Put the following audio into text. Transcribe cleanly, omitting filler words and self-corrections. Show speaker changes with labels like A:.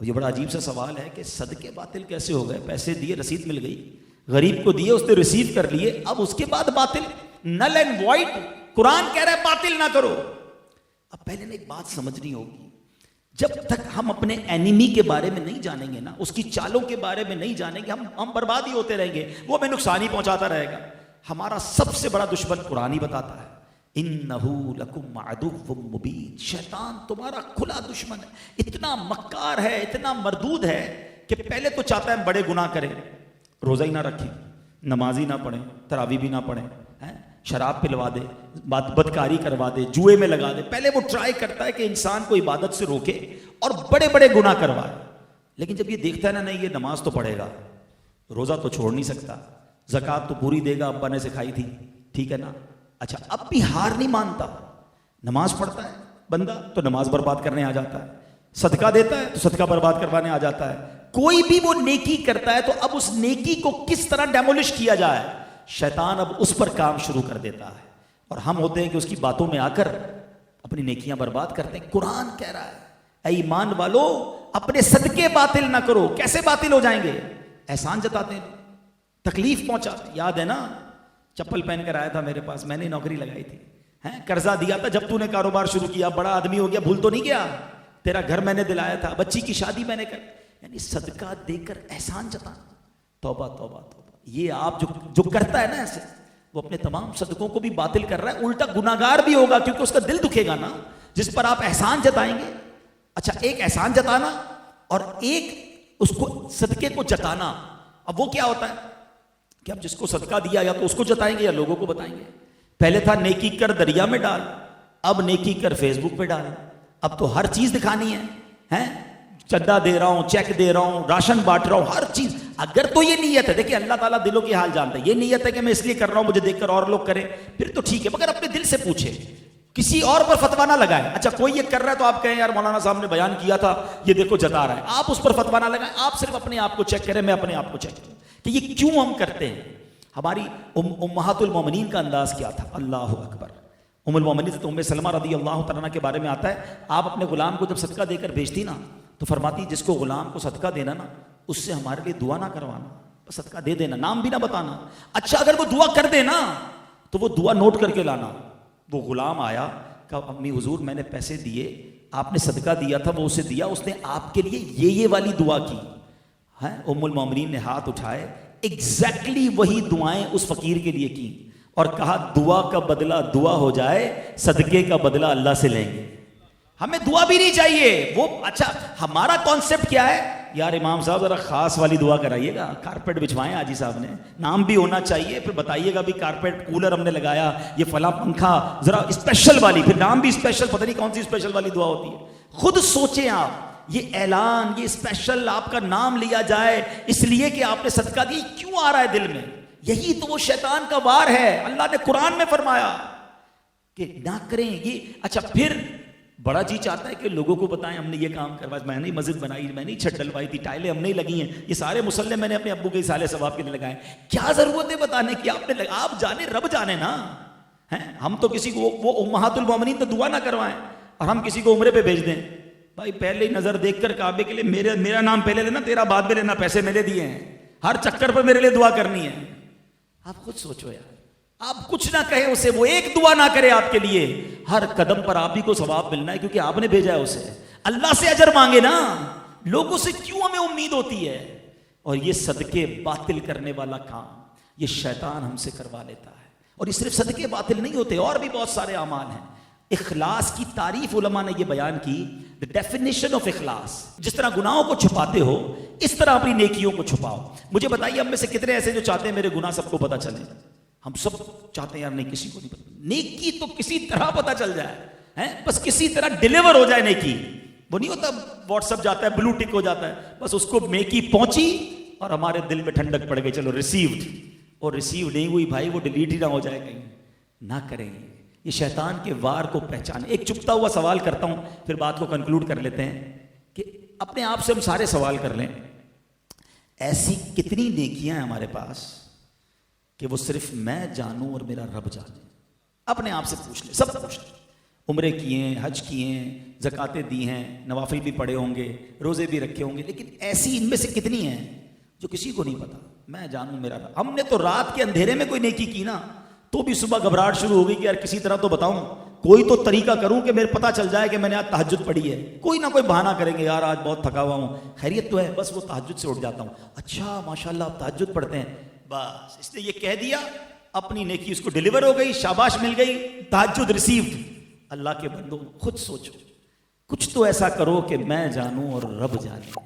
A: اب یہ بڑا عجیب سا سوال ہے کہ صدقے باطل کیسے ہو گئے؟ پیسے دیے، رسید مل گئی، غریب کو دیے، اس نے ریسیو کر لیے، اب اس کے بعد باطل، نل اینڈ وائڈ۔ قرآن کہہ رہا ہے باطل نہ کرو۔ اب پہلے نے ایک بات سمجھنی ہوگی، جب تک ہم اپنے اینیمی کے بارے میں نہیں جانیں گے نا، اس کی چالوں کے بارے میں نہیں جانیں گے، ہم برباد ہی ہوتے رہیں گے، وہ ہمیں نقصان ہی پہنچاتا رہے گا۔ ہمارا سب سے بڑا دشمن قرآن ہی بتاتا ہے، اِنَّهُ لَكُمْ عَدُوٌّ مُّبِينٌ، شیطان تمہارا کھلا دشمن ہے، اتنا مکار ہے، اتنا مردود ہے کہ پہلے تو چاہتا ہے ہم بڑے گناہ کریں، روزہ ہی نہ رکھیں، نماز ہی نہ پڑھیں، تراویح بھی نہ پڑھیں، شراب پلوا دے، بدکاری کروا دے، جوئے میں لگا دے، پہلے وہ ٹرائی کرتا ہے کہ انسان کو عبادت سے روکے اور بڑے بڑے گناہ کروائے۔ لیکن جب یہ دیکھتا ہے نا، نہیں یہ نماز تو پڑھے گا، روزہ تو چھوڑ نہیں سکتا، زکوٰۃ تو پوری دے گا، ابا نے سکھائی تھی، ٹھیک ہے نا، اچھا اب بھی ہار نہیں مانتا، نماز پڑھتا ہے بندہ تو نماز برباد کرنے آ جاتا ہے، صدقہ دیتا ہے تو صدقہ برباد کروانے آ جاتا ہے، کوئی بھی وہ نیکی کرتا ہے تو اب اس نیکی کو کس طرح ڈیمولش کیا جائے، شیطان اب اس پر کام شروع کر دیتا ہے، اور ہم ہوتے ہیں کہ اس کی باتوں میں آ کر اپنی نیکیاں برباد کرتے ہیں۔ قرآن کہہ رہا ہے اے ایمان والو اپنے صدقے باطل نہ کرو۔ کیسے باطل ہو جائیں گے؟ احسان جتاتے ہیں، تکلیف پہنچاتے، یاد ہے نا چپل پہن کر آیا تھا میرے پاس، میں نے نوکری لگائی تھی، قرضہ دیا تھا، جب تو نے کاروبار شروع کیا بڑا آدمی ہو گیا، بھول تو نہیں گیا، تیرا گھر میں نے دلایا تھا، بچی کی شادی میں نے کر، یعنی صدقہ دے کر احسان جتانا، توبہ توبہ توبہ۔ یہ آپ جو کرتا ہے نا ایسے، وہ اپنے تمام صدقوں کو بھی باطل کر رہا ہے، الٹا گناہگار بھی ہوگا، کیونکہ اس کا دل دکھے گا نا جس پر آپ احسان جتائیں گے۔ اچھا ایک احسان جتانا اور ایک اس کو صدقے کو جتانا، اب وہ کیا ہوتا ہے کہ اب جس کو صدقہ دیا یا تو اس کو جتائیں گے یا لوگوں کو بتائیں گے۔ پہلے تھا نیکی کر دریا میں ڈال، اب نیکی کر فیس بک پہ ڈال، اب تو ہر چیز دکھانی ہے، چندہ دے رہا ہوں، چیک دے رہا ہوں، راشن بانٹ رہا ہوں، ہر چیز۔ اگر تو یہ نیت ہے، دیکھیں اللہ تعالیٰ دلوں کی حال جانتا ہے، یہ نیت ہے کہ میں اس لیے کر رہا ہوں مجھے دیکھ کر اور لوگ کریں، پھر تو ٹھیک ہے، مگر اپنے دل سے پوچھے، کسی اور پر فتوا نہ لگائیں۔ اچھا کوئی یہ کر رہا ہے تو آپ کہیں یار مولانا صاحب نے بیان کیا تھا، یہ دیکھو جتا رہا ہے، آپ اس پر فتوا نہ لگائیں، آپ صرف اپنے آپ کو چیک کریں، میں اپنے آپ کو چیک کروں کہ یہ کیوں ہم کرتے ہیں۔ ہماری امہات المومنین کا انداز کیا تھا؟ اللہ اکبر۔ ام المومنین سے ام سلمہ رضی اللہ تعالیٰ کے بارے میں آتا ہے، آپ اپنے غلام کو جب صدقہ دے کر بھیجتی نا تو فرماتی جس کو غلام کو صدقہ دینا نا اس سے ہمارے لیے دعا نہ کروانا، صدقہ دے دینا، نام بھی نہ بتانا۔ اچھا اگر وہ دعا کر دینا تو وہ دعا نوٹ کر کے لانا۔ وہ غلام آیا کہ امی حضور میں نے پیسے دیے، آپ نے صدقہ دیا تھا، وہ اسے دیا، اس نے آپ کے لیے یہ والی دعا کی ہے۔ ام المومنین نے ہاتھ اٹھائے، ایگزیکٹلی وہی دعائیں اس فقیر کے لیے کی اور کہا دعا کا بدلہ دعا ہو جائے، صدقے کا بدلہ اللہ سے لیں گے۔ ہمیں دعا بھی نہیں چاہیے وہ۔ اچھا ہمارا کانسیپٹ کیا ہے؟ یار امام صاحب ذرا خاص والی دعا کرائیے گا، کارپیٹ بچھوائیں حاجی صاحب نے، نام بھی ہونا چاہیے، پھر بتائیے گا بھی کارپیٹ کولر ہم نے لگایا، یہ فلاں پنکھا، ذرا اسپیشل والی، پھر نام بھی اسپیشل، پتہ نہیں کون سی اسپیشل والی دعا ہوتی ہے۔ خود سوچیں آپ، یہ اعلان، یہ اسپیشل آپ کا نام لیا جائے اس لیے کہ آپ نے صدقہ دی، کیوں آ رہا ہے دل میں؟ یہی تو وہ شیطان کا وار ہے۔ اللہ نے قرآن میں فرمایا کہ نہ کریں یہ۔ اچھا پھر بڑا جی چاہتا ہے کہ لوگوں کو بتائیں ہم نے یہ کام کروایا، میں نے مسجد بنائی، میں نے چھت ڈلوائی تھی، ٹائلیں ہم نے لگی ہیں، یہ سارے مصلے میں نے اپنے ابو کے اصالے ثواب کے لیے لگائے، کیا ضرورت ہے بتانے کی؟ آپ نے آپ جانے، رب جانے نا۔ ہم تو کسی کو وہ امہات المومنین تو دعا نہ کروائیں اور ہم کسی کو عمرے پہ بھیج دیں، بھائی پہلے ہی نظر دیکھ کر کعبے کے لیے میرا نام پہلے لینا، تیرا بعد میں لینا، پیسے میں نے دیے ہیں، ہر چکر پر میرے لیے دعا کرنی ہے۔ آپ خود سوچو یار، آپ کچھ نہ کہیں اسے، وہ ایک دعا نہ کرے آپ کے لیے، ہر قدم پر آپ ہی کو ثواب ملنا ہے کیونکہ آپ نے بھیجا ہے اسے۔ اللہ سے اجر مانگے نا، لوگوں سے کیوں ہمیں امید ہوتی ہے؟ اور یہ صدقے باطل کرنے والا کام یہ شیطان ہم سے کروا لیتا ہے۔ اور یہ صرف صدقے باطل نہیں ہوتے، اور بھی بہت سارے اعمال ہیں۔ اخلاص کی تعریف علماء نے یہ بیان کی، the definition of اخلاص، جس طرح گناہوں کو چھپاتے ہو اس طرح اپنی نیکیوں کو چھپاؤ۔ مجھے بتائیے ہم میں سے کتنے ایسے جو چاہتے ہیں میرے گناہ سب کو پتہ چلے؟ ہم سب چاہتے ہیں یار نہیں کسی کو نہیں پتہ، نیکی تو کسی طرح پتہ چل جائے، بس کسی طرح ڈیلیور ہو جائے نیکی۔ وہ نہیں ہوتا واٹس ایپ جاتا ہے بلو ٹک ہو جاتا ہے، بس اس کو نیکی پہنچی اور ہمارے دل میں ٹھنڈک پڑ گئی، چلو ریسیوڈ، اور ریسیو نہیں ہوئی بھائی وہ ڈیلیٹ ہی نہ ہو جائے کہیں۔ نہ کریں، یہ شیطان کے وار کو پہچانے۔ ایک چپتا ہوا سوال کرتا ہوں پھر بات کو کنکلوڈ کر لیتے ہیں کہ اپنے آپ سے ہم سارے سوال کر لیں، ایسی کتنی نیکیاں ہیں ہمارے پاس کہ وہ صرف میں جانوں اور میرا رب جانے؟ اپنے آپ سے پوچھ لیں، سب پوچھ لیں، عمرے کیے ہیں، حج کیے ہیں، زکاتیں دی ہیں، نوافل بھی پڑھے ہوں گے، روزے بھی رکھے ہوں گے، لیکن ایسی ان میں سے کتنی ہیں جو کسی کو نہیں پتا؟ میں جانوں میرا رب۔ ہم نے تو رات کے اندھیرے میں کوئی نیکی کی نا، تو بھی صبح گھبراہٹ شروع ہو گئی کہ یار کسی طرح تو بتاؤں، کوئی تو طریقہ کروں کہ میرے پتہ چل جائے کہ میں نے آج تہجد پڑھی ہے۔ کوئی نہ کوئی بہانہ کریں گے، یار آج بہت تھکا ہوا ہوں، خیریت تو ہے؟ بس وہ تہجد سے اٹھ جاتا ہوں۔ اچھا ماشاءاللہ آپ تہجد پڑھتے ہیں، بس اس نے یہ کہہ دیا، اپنی نیکی اس کو ڈیلیور ہو گئی، شاباش مل گئی، تہجد ریسیوڈ۔ اللہ کے بندوں خود سوچو، کچھ تو ایسا کرو کہ میں جانوں اور رب جانے۔